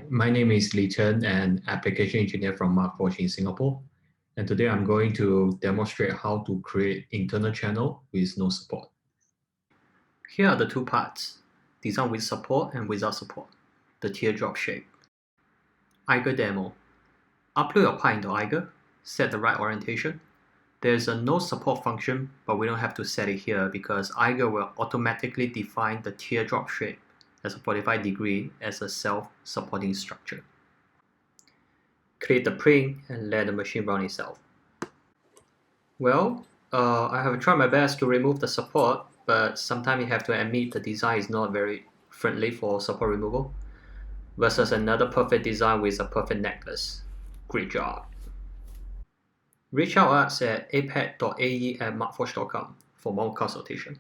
my name is Chen, an application engineer from Markforged in Singapore. And today I'm going to demonstrate how to create internal channel with no support. Here are the two parts, design with support and without support, the teardrop shape. Eiger demo. Upload your part into Eiger, set the right orientation. There's a no support function, but we don't have to set it here because Eiger will automatically define the teardrop shape as a 45 degree as a self-supporting structure. Click the print and let the machine run itself. Well, I have tried my best to remove the support, but sometimes you have to admit the design is not very friendly for support removal versus another perfect design with a perfect necklace. Great job! Reach out us at apad.ae@markforged.com for more consultation.